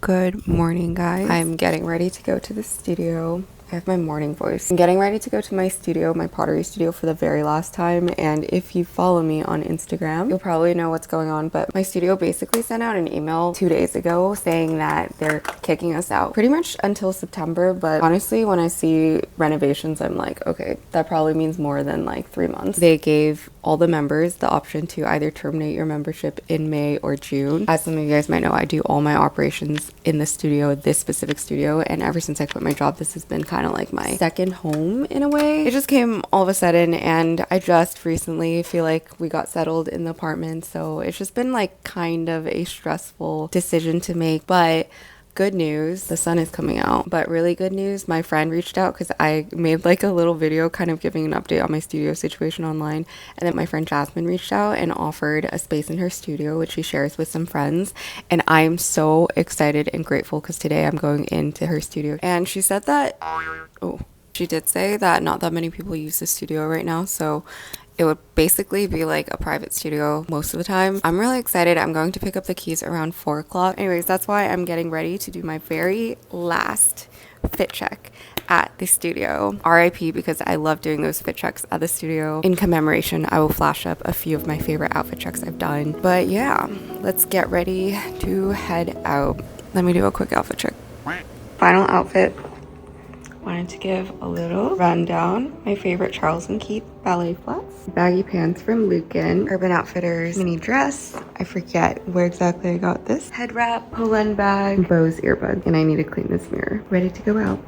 Good morning, guys. I'm getting ready to go to the studio. I have my morning voice. I'm getting ready to go to my studio, my pottery studio, for the very last time. And if you follow me on Instagram, you'll probably know what's going on. But my studio basically sent out an email 2 days ago saying that they're kicking us out pretty much until September. But honestly, when I see renovations, I'm like, okay, that probably means more than like 3 months. They gave all the members the option to either terminate your membership in May or June. As some of you guys might know, I do all my operations in the studio, this specific studio. And ever since I quit my job, this has been kind of like my second home in a way. It just came all of a sudden, and I just recently feel like we got settled in the apartment, so it's just been like kind of a stressful decision to make. But good news, the sun is coming out. But really good news, my friend reached out because I made like a little video kind of giving an update on my studio situation online, and then my friend Jasmine reached out and offered a space in her studio, which she shares with some friends. And I'm so excited and grateful because today I'm going into her studio, and she said that she did say that not that many people use the studio right now, so it would basically be like a private studio most of the time. I'm really excited. I'm going to pick up the keys around 4 o'clock. Anyways, that's why I'm getting ready to do my very last fit check at the studio. RIP, because I love doing those fit checks at the studio. In commemoration, I will flash up a few of my favorite outfit checks I've done. But yeah, let's get ready to head out. Let me do a quick outfit check. Final outfit. Wanted to give a little rundown. My favorite Charles & Keith ballet flats, baggy pants from Lucan, Urban Outfitters mini dress. I forget where exactly I got this. Head wrap, pull-in bag, Bose earbuds, and I need to clean this mirror. Ready to go out.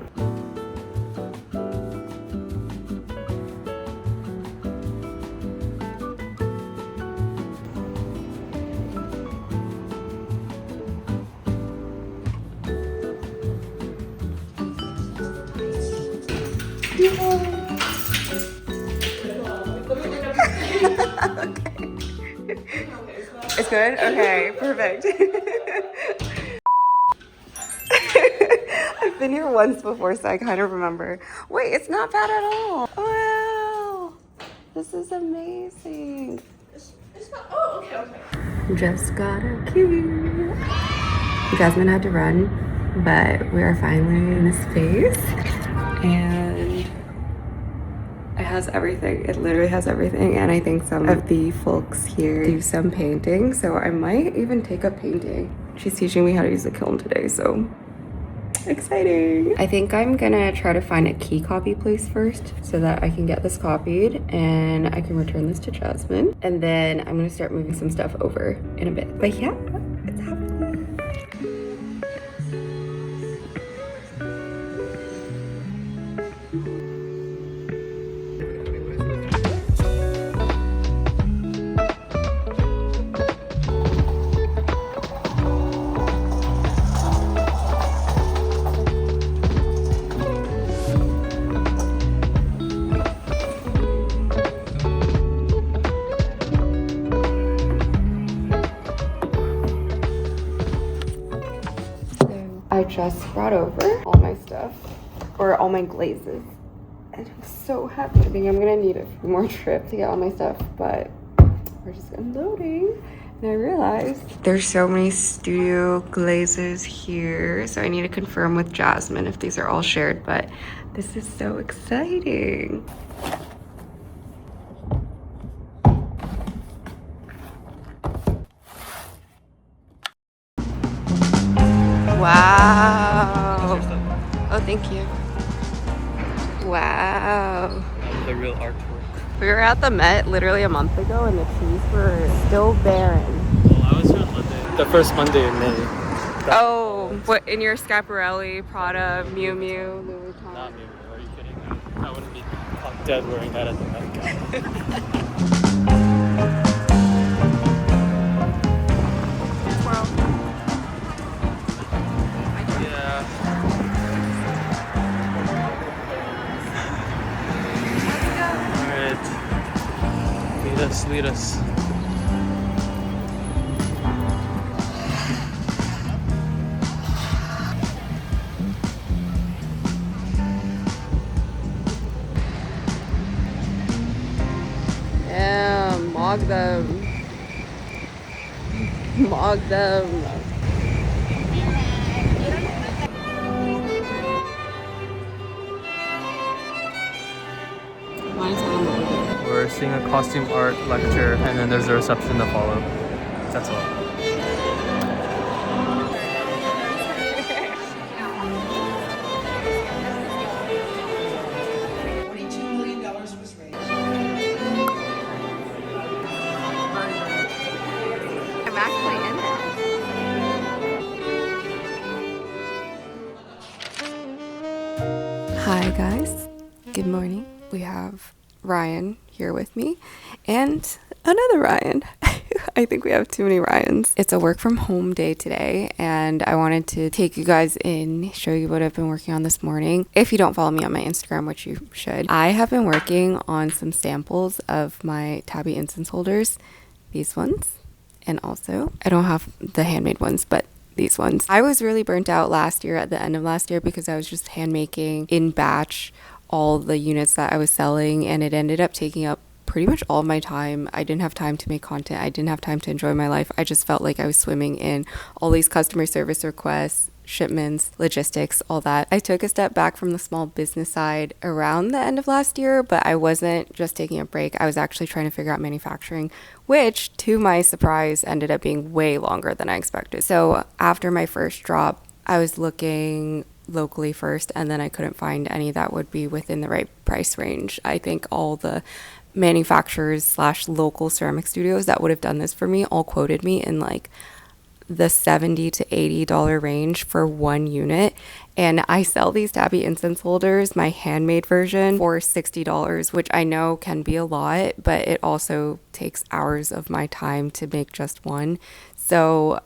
Okay. It's good? Okay, perfect. I've been here once before, so I kind of remember. Wait, it's not bad at all. Wow. This is amazing. Just got a key. Jasmine had to run, but we are finally in this space. And it has everything. It literally has everything. And I think some of the folks here do some painting, so I might even take up painting. She's teaching me how to use the kiln today, so exciting. I think I'm gonna try to find a key copy place first so that I can get this copied and I can return this to Jasmine. And then I'm gonna start moving some stuff over in a bit. But yeah, it's happening. I just brought over all my stuff, or all my glazes, and I'm so happy. I think I'm gonna need a few more trips to get all my stuff, but we're just unloading. And I realized there's so many studio glazes here, so I need to confirm with Jasmine if these are all shared, but this is so exciting. Wow. Oh, thank you. Wow. The real artwork. We were at the Met literally a month ago and the trees were still barren. Well, I was here on Monday. The first Monday in May. Oh, what, in your Schiaparelli, Prada, Miu Miu, Louis Vuitton? Not Miu Miu. Are you kidding me? I wouldn't be caught dead wearing that at the Met. Lead us. Yeah, mog them. Mog them. We're seeing a costume art lecture, and then there's a reception to follow. That's all. I'm actually in it. Hi guys, good morning. We have Ryan here with me and another Ryan. I think we have too many Ryans. It's a work from home day today and I wanted to take you guys in, show you what I've been working on this morning. If you don't follow me on my Instagram, which you should, I have been working on some samples of my tabby incense holders, these ones. And also, I don't have the handmade ones, but these ones. I was really burnt out last year, at the end of last year, because I was just hand making in batch all the units that I was selling, and it ended up taking up pretty much all of my time. I didn't have time to make content. I didn't have time to enjoy my life. I just felt like I was swimming in all these customer service requests, shipments, logistics, all that. I took a step back from the small business side around the end of last year, but I wasn't just taking a break. I was actually trying to figure out manufacturing, which to my surprise ended up being way longer than I expected. So after my first drop, I was looking locally first, and then I couldn't find any that would be within the right price range. I think all the manufacturers / local ceramic studios that would have done this for me all quoted me in like the $70 to $80 range for one unit, and I sell these tabby incense holders, my handmade version, for $60, which I know can be a lot, but it also takes hours of my time to make just one. So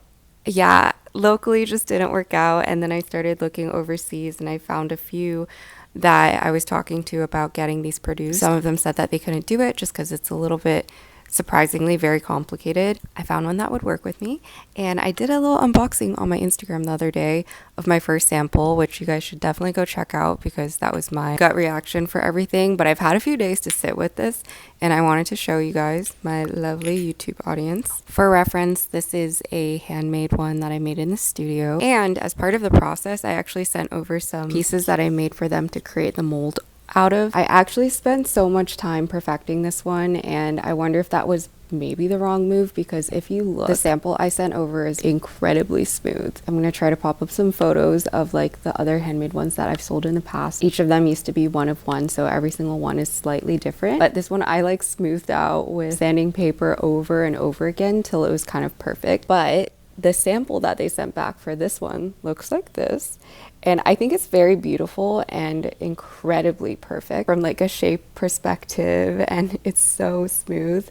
yeah, locally just didn't work out, and then I started looking overseas and I found a few that I was talking to about getting these produced. Some of them said that they couldn't do it just because it's a little bit surprisingly very complicated. I found one that would work with me, and I did a little unboxing on my Instagram the other day of my first sample, which you guys should definitely go check out because that was my gut reaction for everything. But I've had a few days to sit with this, and I wanted to show you guys, my lovely YouTube audience. For reference, this is a handmade one that I made in the studio, and as part of the process I actually sent over some pieces that I made for them to create the mold out of. I actually spent so much time perfecting this one, and I wonder if that was maybe the wrong move, because if you look, the sample I sent over is incredibly smooth. I'm gonna try to pop up some photos of like the other handmade ones that I've sold in the past. Each of them used to be one of one, so every single one is slightly different, but this one I like smoothed out with sanding paper over and over again till it was kind of perfect. But the sample that they sent back for this one looks like this, and I think it's very beautiful and incredibly perfect from like a shape perspective, and it's so smooth.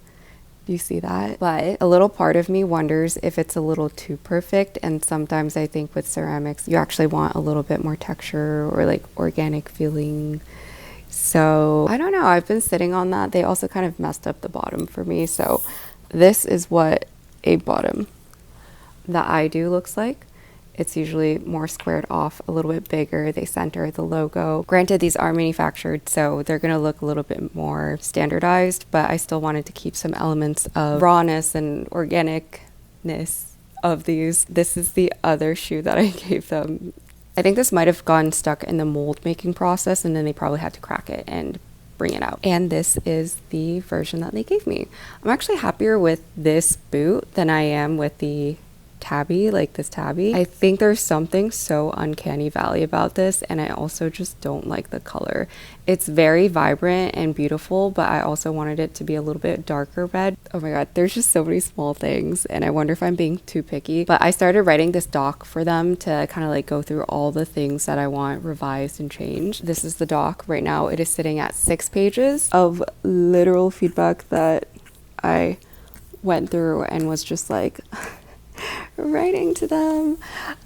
Do you see that? But a little part of me wonders if it's a little too perfect, and sometimes I think with ceramics you actually want a little bit more texture or like organic feeling. So I don't know, I've been sitting on that. They also kind of messed up the bottom for me, so this is what a bottom that I do looks like. It's usually more squared off, a little bit bigger. They center the logo. Granted, these are manufactured, so they're gonna look a little bit more standardized, but I still wanted to keep some elements of rawness and organicness of these. This is the other shoe that I gave them. I think this might have gotten stuck in the mold making process, and then they probably had to crack it and bring it out. And this is the version that they gave me. I'm actually happier with this boot than I am with the tabby, like this tabby. I think there's something so uncanny valley about this, and I also just don't like the color. It's very vibrant and beautiful, but I also wanted it to be a little bit darker red. Oh my god, there's just so many small things, and I wonder if I'm being too picky. But I started writing this doc for them to kind of like go through all the things that I want revised and changed. This is the doc. Right now it is sitting at 6 pages of literal feedback that I went through and was just like writing to them,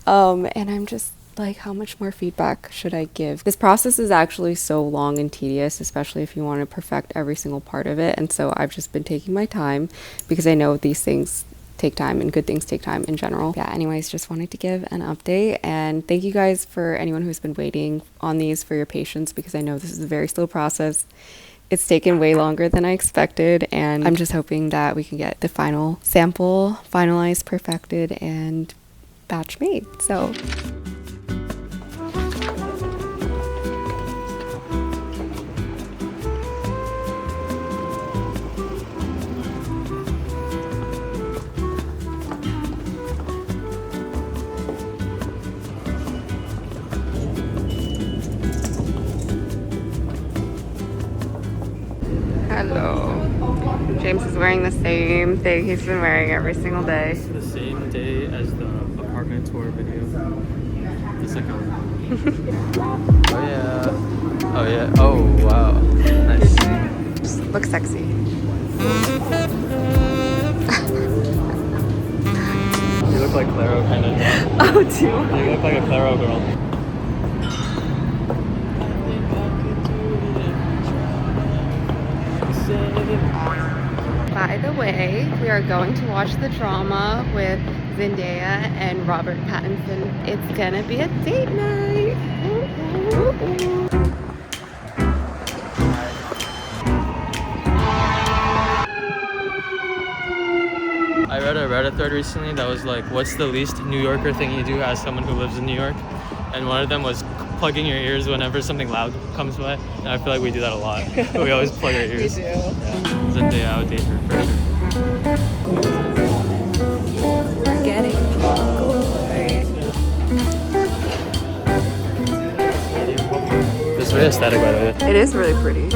and I'm just like, how much more feedback should I give? This process is actually so long and tedious, especially if you want to perfect every single part of it, and so I've just been taking my time because I know these things take time and good things take time in general. Yeah, anyways, just wanted to give an update, and thank you guys for anyone who's been waiting on these, for your patience, because I know this is a very slow process. It's taken way longer than I expected, and I'm just hoping that we can get the final sample finalized, perfected, and batch made. So Hello. James is wearing the same thing he's been wearing every single day. It's the same day as the apartment tour video. The second one. Oh yeah. Oh yeah. Oh wow. Nice. Just look sexy. You look like Claro kind of. Oh, too. You look like a Claro girl. By the way, we are going to watch the drama with Zendaya and Robert Pattinson. It's gonna be a date night. I read a Reddit thread recently that was like, what's the least New Yorker thing you do as someone who lives in New York? And one of them was plugging your ears whenever something loud comes by. And I feel like we do that a lot. We always plug our ears. We do. Yeah. Zendaya, I would date her for sure. We're getting This is really aesthetic, by the way. It is really pretty.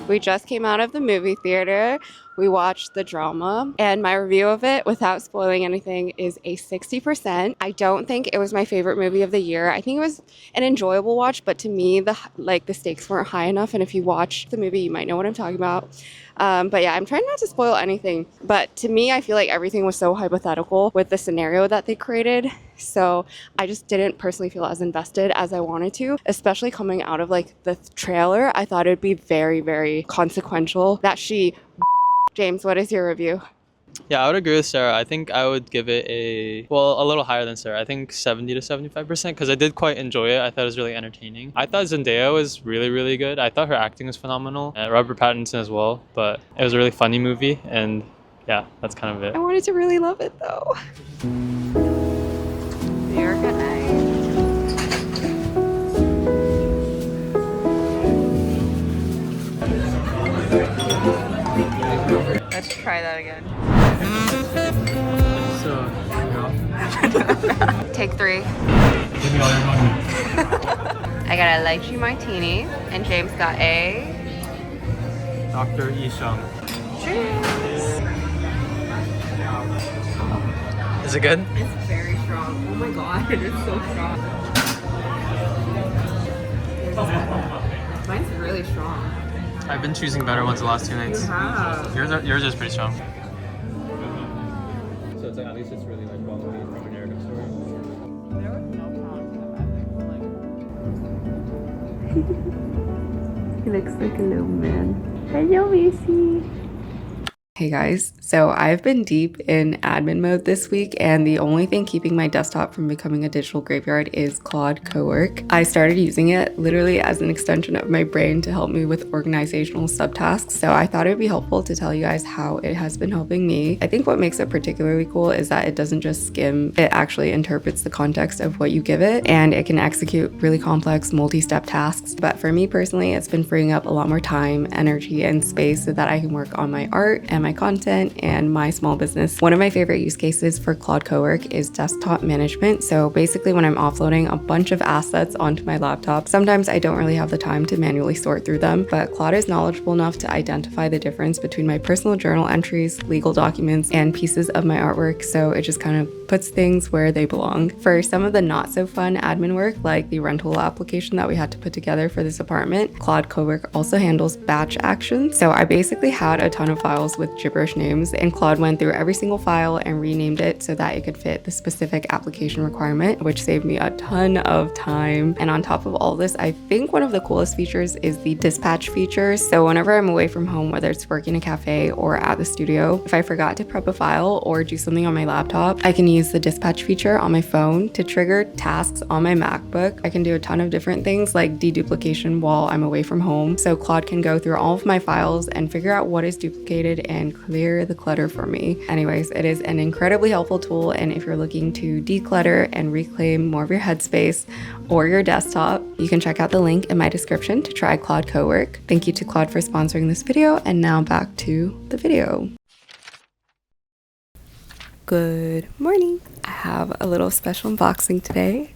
We just came out of the movie theater. We watched the drama, and my review of it, without spoiling anything, is a 60%. I don't think it was my favorite movie of the year. I think it was an enjoyable watch, but to me, the stakes weren't high enough. And if you watch the movie, you might know what I'm talking about. But yeah, I'm trying not to spoil anything. But to me, I feel like everything was so hypothetical with the scenario that they created. So I just didn't personally feel as invested as I wanted to, especially coming out of like the trailer. I thought it'd be very, very consequential that she. James, what is your review? Yeah, I would agree with Sarah. I think I would give it a little higher than Sarah. I think 70 to 75% because I did quite enjoy it. I thought it was really entertaining. I thought Zendaya was really, really good. I thought her acting was phenomenal. Robert Pattinson as well. But it was a really funny movie, and yeah, that's kind of it. I wanted to really love it though. New York at night. Let's try that again. So, Take 3. give me all your money. I got a lychee martini, and James got a. Dr. Yishang. Cheers. Is it good? It's very strong. Oh my god, it's so strong. Mine's really strong. I've been choosing better ones the last 2 nights. Yours is pretty strong. So it's like, at least it's really like well made from a narrative story. There was no prompting. He looks like a little man. Hello, Macy. Hey guys, so I've been deep in admin mode this week, and the only thing keeping my desktop from becoming a digital graveyard is Claude Cowork. I started using it literally as an extension of my brain to help me with organizational subtasks, so I thought it would be helpful to tell you guys how it has been helping me. I think what makes it particularly cool is that it doesn't just skim, it actually interprets the context of what you give it, and it can execute really complex multi-step tasks. But for me personally, it's been freeing up a lot more time, energy, and space so that I can work on my art and my content and my small business. One of my favorite use cases for Claude Cowork is desktop management. So basically when I'm offloading a bunch of assets onto my laptop, sometimes I don't really have the time to manually sort through them, but Claude is knowledgeable enough to identify the difference between my personal journal entries, legal documents, and pieces of my artwork. So it just kind of puts things where they belong. For some of the not so fun admin work, like the rental application that we had to put together for this apartment, Claude Cowork also handles batch actions. So I basically had a ton of files with gibberish names, and Claude went through every single file and renamed it so that it could fit the specific application requirement, which saved me a ton of time. And on top of all this, I think one of the coolest features is the dispatch feature. So whenever I'm away from home, whether it's working in a cafe or at the studio, if I forgot to prep a file or do something on my laptop, I can use the dispatch feature on my phone to trigger tasks on my MacBook. I can do a ton of different things like deduplication while I'm away from home. So Claude can go through all of my files and figure out what is duplicated and clear the clutter for me. Anyways, it is an incredibly helpful tool, and if you're looking to declutter and reclaim more of your headspace or your desktop, you can check out the link in my description to try Claude Cowork. Thank you to Claude for sponsoring this video, and now back to the video. Good morning. I have a little special unboxing today.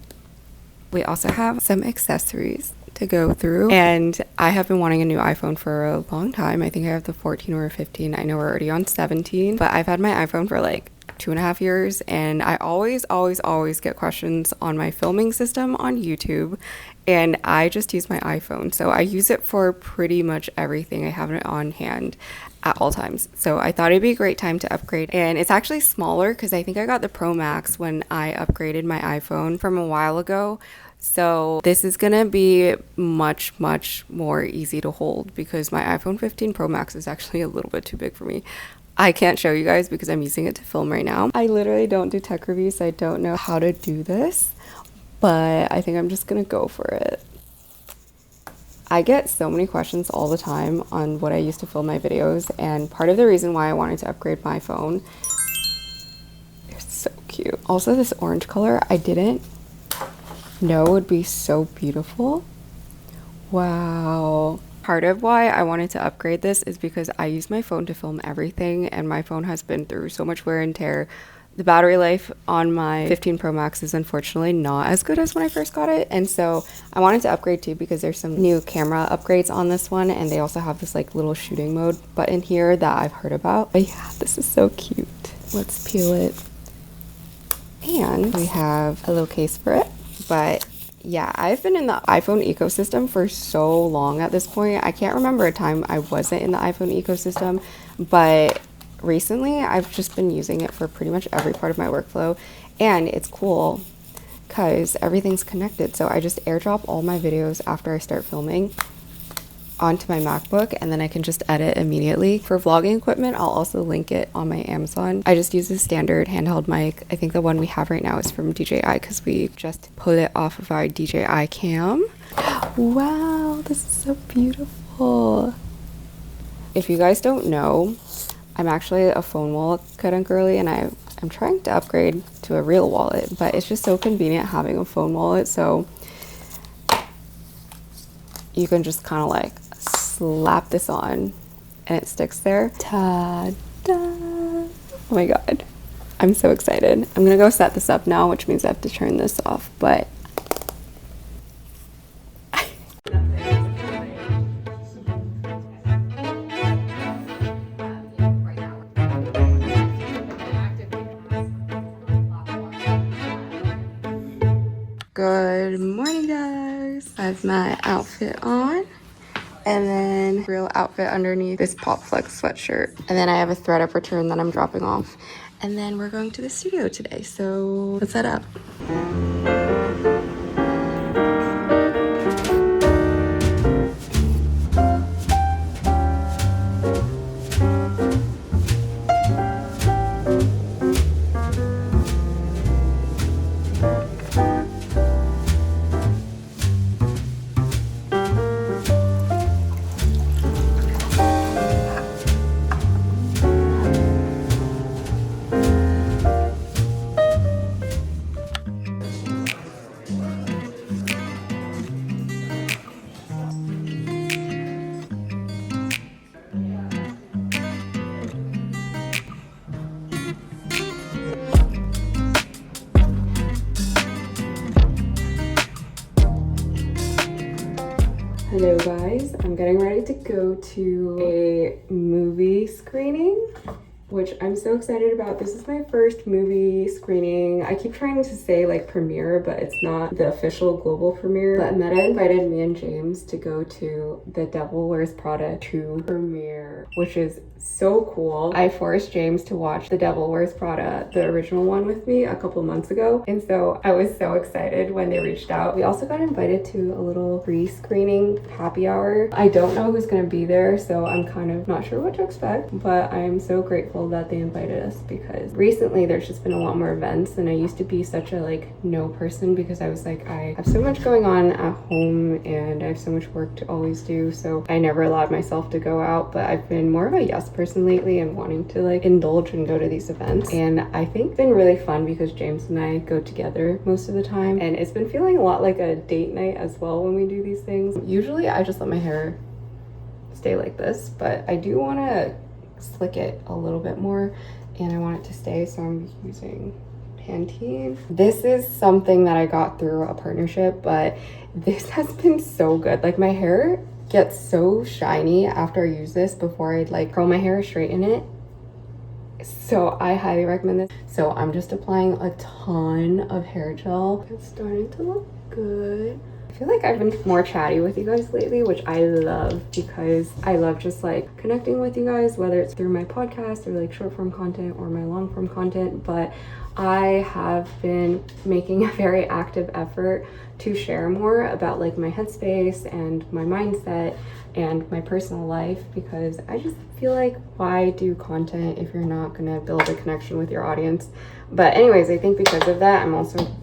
We also have some accessories to go through, and I have been wanting a new iPhone for a long time. I think I have the 14 or 15. I know we're already on 17, but I've had my iPhone for like 2.5 years, and I always get questions on my filming system on YouTube, and I just use my iPhone. So I use it for pretty much everything. I have it on hand at all times. So I thought it'd be a great time to upgrade. And it's actually smaller because I think I got the Pro Max when I upgraded my iPhone from a while ago. So this is gonna be much more easy to hold because my iPhone 15 Pro Max is actually a little bit too big for me. I can't show you guys because I'm using it to film right now. I literally don't do tech reviews, so I don't know how to do this, but I think I'm just gonna go for it. I get so many questions all the time on what I used to film my videos, and part of the reason why I wanted to upgrade my phone, it's so cute. Also, this orange color, I didn't know would be so beautiful. Wow. Part of why I wanted to upgrade this is because I use my phone to film everything, and my phone has been through so much wear and tear. The battery life on my 15 Pro Max is unfortunately not as good as when I first got it, and so I wanted to upgrade too because there's some new camera upgrades on this one, and they also have this like little shooting mode button here that I've heard about. But yeah, this is so cute. Let's peel it. And we have a little case for it. But yeah, I've been in the iPhone ecosystem for so long at this point. I can't remember a time I wasn't in the iPhone ecosystem, but recently I've just been using it for pretty much every part of my workflow, and it's cool because everything's connected. So I just airdrop all my videos after I start filming onto my MacBook, and then I can just edit immediately. For vlogging equipment, I'll also link it on my Amazon. I just use a standard handheld mic. I think the one we have right now is from DJI because we just pulled it off of our DJI cam. Wow, this is so beautiful. If you guys don't know, I'm actually a phone wallet kind of girly, and I'm trying to upgrade to a real wallet, but it's just so convenient having a phone wallet. So you can just kind of like slap this on and it sticks there. Ta-da! Oh my god, I'm so excited. I'm gonna go set this up now, which means I have to turn this off, but good morning, guys. I have my outfit on, and then real outfit underneath this Pop Flex sweatshirt, and then I have a thread up return that I'm dropping off, and then we're going to the studio today, so let's head up. Hello guys, I'm getting ready to go to a movie screening, which I'm so excited about. This is my first movie screening. I keep trying to say like premiere, but it's not the official global premiere. But Meta invited me and James to go to The Devil Wears Prada 2 premiere, which is so cool. I forced James to watch The Devil Wears Prada, the original one, with me a couple months ago, and so I was so excited when they reached out. We also got invited to a little pre-screening happy hour. I don't know who's gonna be there, so I'm kind of not sure what to expect, but I am so grateful that they invited us because recently there's just been a lot more events, and I used to be such a like no person because I was like, I have so much going on at home and I have so much work to always do, so I never allowed myself to go out. But I've been more of a yes person lately and wanting to like indulge and go to these events, and I think it's been really fun because James and I go together most of the time, and it's been feeling a lot like a date night as well when we do these things. Usually I just let my hair stay like this, but I do want to slick it a little bit more, and I want it to stay, so I'm using Pantene. This is something that I got through a partnership, but this has been so good. Like, my hair gets so shiny after I use this before I like curl my hair or straighten it. So I highly recommend this. So I'm just applying a ton of hair gel. It's starting to look good. I feel like I've been more chatty with you guys lately, which I love, because I love just like connecting with you guys, whether it's through my podcast or like short form content or my long form content. But I have been making a very active effort to share more about like my headspace and my mindset and my personal life, because I just feel like, why do content if you're not gonna build a connection with your audience? But anyways, I think because of that, I'm also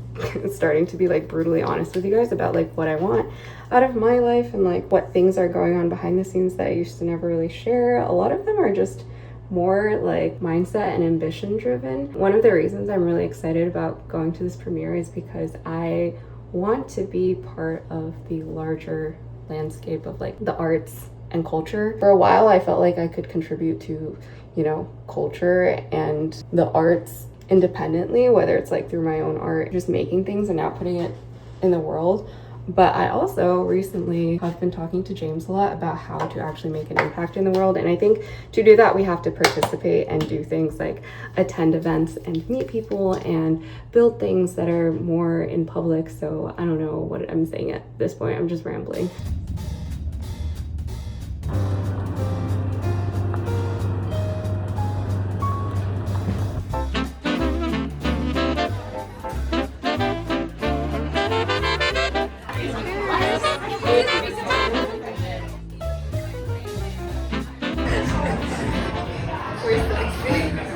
starting to be like brutally honest with you guys about like what I want out of my life and like what things are going on behind the scenes that I used to never really share. A lot of them are just more like mindset and ambition driven. One of the reasons I'm really excited about going to this premiere is because I want to be part of the larger landscape of like the arts and culture. For a while I felt like I could contribute to, you know, culture and the arts independently, whether it's like through my own art, just making things and now putting it in the world. But I also recently have been talking to James a lot about how to actually make an impact in the world. And I think to do that, we have to participate and do things like attend events and meet people and build things that are more in public. So I don't know what I'm saying at this point. I'm just rambling.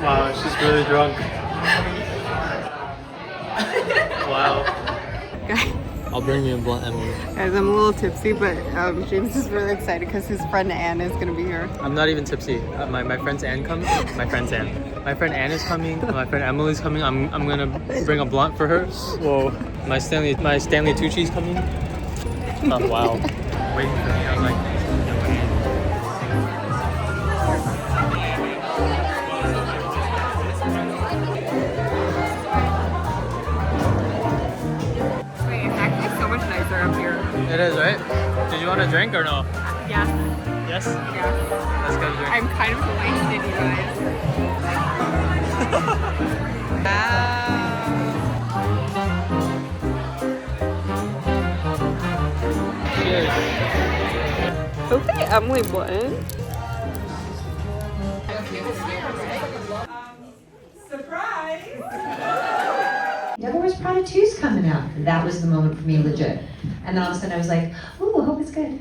Wow, she's really drunk. Wow. I'll bring you a blunt, Emily. Guys, I'm a little tipsy, but James is really excited because his friend Anne is gonna be here. I'm not even tipsy. My friend's Anne comes. My friend Anne is coming. My friend Emily's coming. I'm gonna bring a blunt for her. Whoa. My Stanley Tucci's coming. Oh wow. Waiting for me. I'm like. Up here. It is, right? Did you want a drink or no? Yes. Yes? Yes. Let's get a drink. I'm kind of wasted, you guys. Cheers. Okay, Emily Blunt. Surprise! Yeah, there was Prada 2's coming out. That was the moment for me, legit. And then all of a sudden I was like, ooh, I hope it's good.